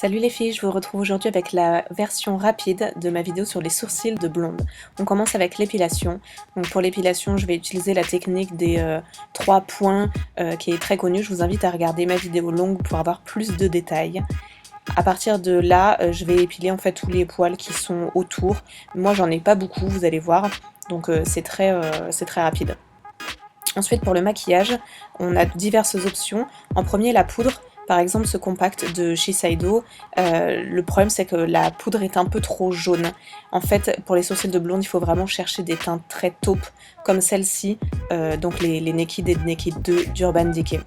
Salut les filles, je vous retrouve aujourd'hui avec la version rapide de ma vidéo sur les sourcils de blonde. On commence avec l'épilation. Donc pour l'épilation, je vais utiliser la technique des 3 points qui est très connue. Je vous invite à regarder ma vidéo longue pour avoir plus de détails. À partir de là, je vais épiler en fait tous les poils qui sont autour. Moi j'en ai pas beaucoup, vous allez voir, donc c'est très rapide. Ensuite, pour le maquillage, on a diverses options. En premier, la poudre. Par exemple, ce compact de Shiseido, le problème c'est que la poudre est un peu trop jaune. En fait, pour les sourcils de blonde, il faut vraiment chercher des teintes très taupes, comme celle-ci, donc les Naked et Naked 2 d'Urban Decay.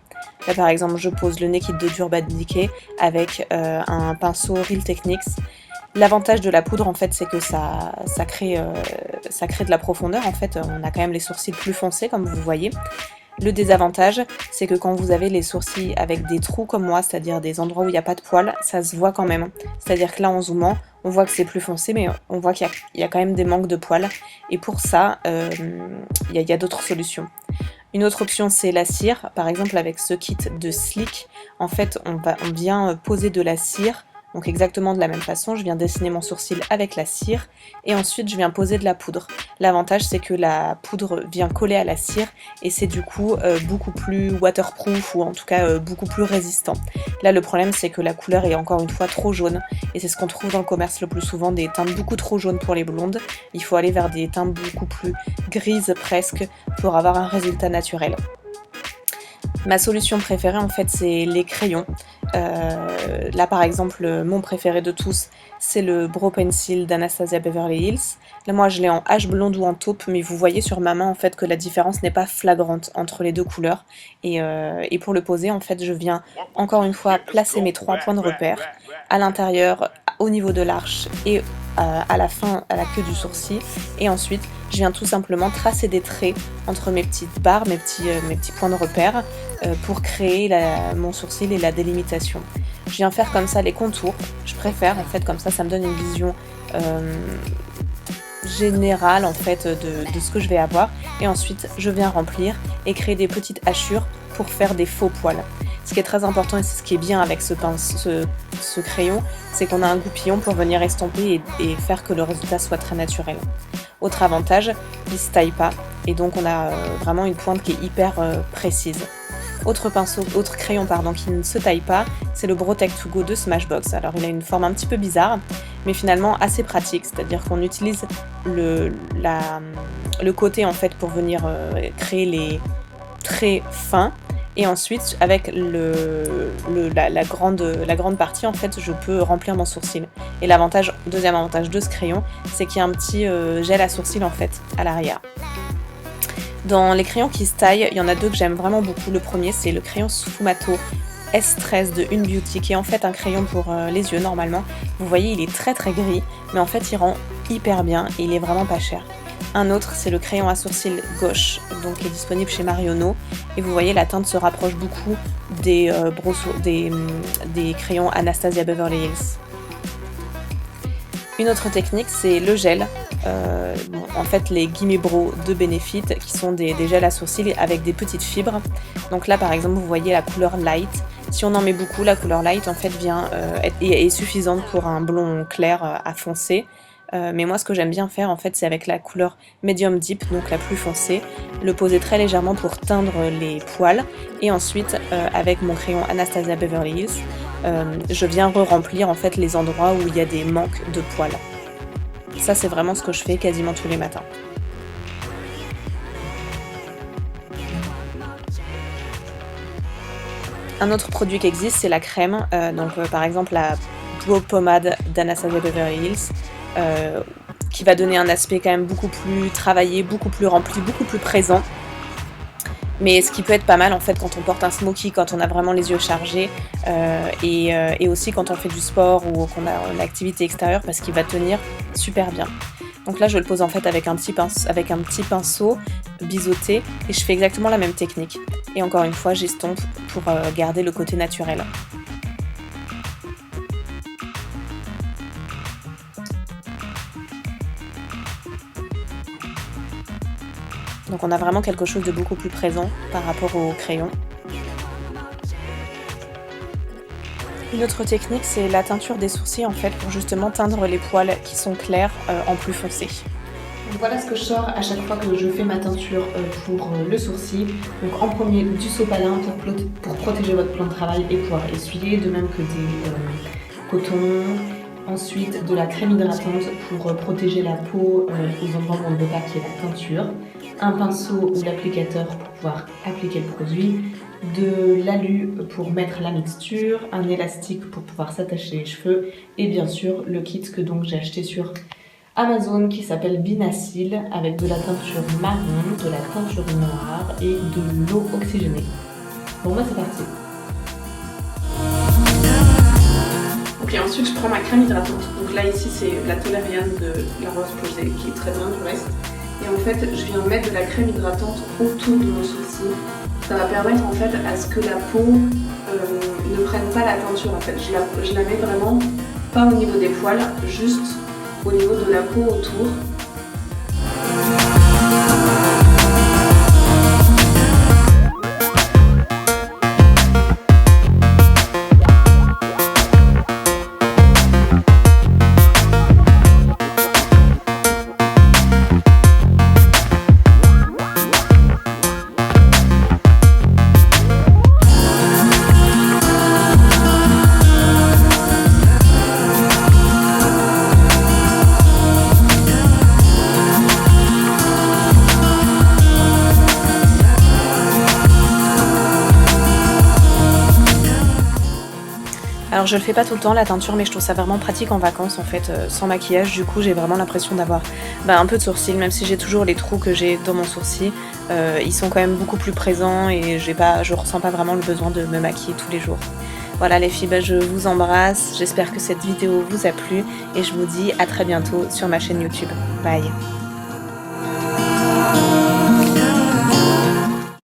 Là, par exemple, je pose le Naked 2 d'Urban Decay avec un pinceau Real Techniques. L'avantage de la poudre, en fait, c'est que ça crée de la profondeur. En fait, on a quand même les sourcils plus foncés, comme vous voyez. Le désavantage, c'est que quand vous avez les sourcils avec des trous comme moi, c'est-à-dire des endroits où il n'y a pas de poils, ça se voit quand même. C'est-à-dire que là, en zoomant, on voit que c'est plus foncé, mais on voit qu'il y a quand même des manques de poils. Et pour ça, il y a d'autres solutions. Une autre option, c'est la cire. Par exemple, avec ce kit de Sleek, en fait, on vient poser de la cire. Donc exactement de la même façon, je viens dessiner mon sourcil avec la cire et ensuite je viens poser de la poudre. L'avantage c'est que la poudre vient coller à la cire et c'est du coup beaucoup plus waterproof ou en tout cas beaucoup plus résistant. Là le problème c'est que la couleur est encore une fois trop jaune et c'est ce qu'on trouve dans le commerce le plus souvent, des teintes beaucoup trop jaunes pour les blondes. Il faut aller vers des teintes beaucoup plus grises presque pour avoir un résultat naturel. Ma solution préférée en fait c'est les crayons. Là par exemple mon préféré de tous c'est le Brow Pencil d'Anastasia Beverly Hills. Là moi je l'ai en H blonde ou en taupe, mais vous voyez sur ma main en fait que la différence n'est pas flagrante entre les deux couleurs. Et pour le poser en fait je viens encore une fois placer mes 3 points de repère à l'intérieur, au niveau de l'arche et à la fin, à la queue du sourcil, et ensuite je viens tout simplement tracer des traits entre mes petites barres, mes petits points de repère pour créer mon sourcil et la délimitation. Je viens faire comme ça les contours, je préfère en fait comme ça me donne une vision générale en fait de ce que je vais avoir, et ensuite je viens remplir et créer des petites hachures pour faire des faux poils. Ce qui est très important et c'est ce qui est bien avec ce crayon, c'est qu'on a un goupillon pour venir estomper et faire que le résultat soit très naturel. Autre avantage, il ne se taille pas et donc on a vraiment une pointe qui est hyper précise. Autre crayon qui ne se taille pas, c'est le Brow-Tech To Go de Smashbox. Alors il a une forme un petit peu bizarre, mais finalement assez pratique, c'est-à-dire qu'on utilise le côté en fait pour venir créer les traits fins. Et ensuite, avec la grande partie, en fait, je peux remplir mon sourcil. Et deuxième avantage de ce crayon, c'est qu'il y a un petit gel à sourcil en fait à l'arrière. Dans les crayons qui se taillent, il y en a deux que j'aime vraiment beaucoup. Le premier, c'est le crayon Sfumato S13 de Une Beauty, qui est en fait un crayon pour les yeux normalement. Vous voyez, il est très très gris, mais en fait, il rend hyper bien et il est vraiment pas cher. Un autre, c'est le crayon à sourcils gauche, donc qui est disponible chez Marionneau. Et vous voyez, la teinte se rapproche beaucoup des crayons Anastasia Beverly Hills. Une autre technique, c'est le gel. En fait, les Gimme Brow de Benefit, qui sont des gels à sourcils avec des petites fibres. Donc là, par exemple, vous voyez la couleur light. Si on en met beaucoup, la couleur light en fait est suffisante pour un blond clair à foncé. Mais moi ce que j'aime bien faire en fait c'est avec la couleur medium deep, donc la plus foncée, le poser très légèrement pour teindre les poils, et ensuite avec mon crayon Anastasia Beverly Hills, je viens re-remplir en fait les endroits où il y a des manques de poils. Ça c'est vraiment ce que je fais quasiment tous les matins. Un autre produit qui existe c'est la crème, par exemple la Brow Pomade d'Anastasia Beverly Hills, qui va donner un aspect quand même beaucoup plus travaillé, beaucoup plus rempli, beaucoup plus présent. Mais ce qui peut être pas mal en fait quand on porte un smoky, quand on a vraiment les yeux chargés, et aussi quand on fait du sport ou qu'on a une activité extérieure, parce qu'il va tenir super bien. Donc là je le pose en fait avec un petit pinceau biseauté et je fais exactement la même technique. Et encore une fois j'estompe pour garder le côté naturel. Donc on a vraiment quelque chose de beaucoup plus présent par rapport au crayon. Une autre technique, c'est la teinture des sourcils en fait pour justement teindre les poils qui sont clairs en plus foncé. Donc voilà ce que je sors à chaque fois que je fais ma teinture pour le sourcil. Donc en premier du sopalin pour protéger votre plan de travail et pouvoir essuyer, de même que des cotons. Ensuite de la crème hydratante pour protéger la peau aux endroits où on ne veut pas qu'il y ait la teinture. Un pinceau ou l'applicateur pour pouvoir appliquer le produit. De l'alu pour mettre la mixture, un élastique pour pouvoir s'attacher les cheveux et bien sûr le kit que donc j'ai acheté sur Amazon qui s'appelle Binacil avec de la teinture marron, de la teinture noire et de l'eau oxygénée. Bon bah c'est parti. Ok, ensuite je prends ma crème hydratante. Donc là ici c'est la Toleriane de la Rose Posay qui est très bien du reste. Et en fait je viens mettre de la crème hydratante autour de mon sourcil. Ça va permettre en fait à ce que la peau ne prenne pas la teinture en fait. Je la mets vraiment pas au niveau des poils, juste au niveau de la peau autour. Alors je le fais pas tout le temps la teinture, mais je trouve ça vraiment pratique en vacances en fait, sans maquillage. Du coup j'ai vraiment l'impression d'avoir un peu de sourcils, même si j'ai toujours les trous que j'ai dans mon sourcil. Ils sont quand même beaucoup plus présents et je ressens pas vraiment le besoin de me maquiller tous les jours. Voilà les filles, je vous embrasse, j'espère que cette vidéo vous a plu et je vous dis à très bientôt sur ma chaîne YouTube. Bye.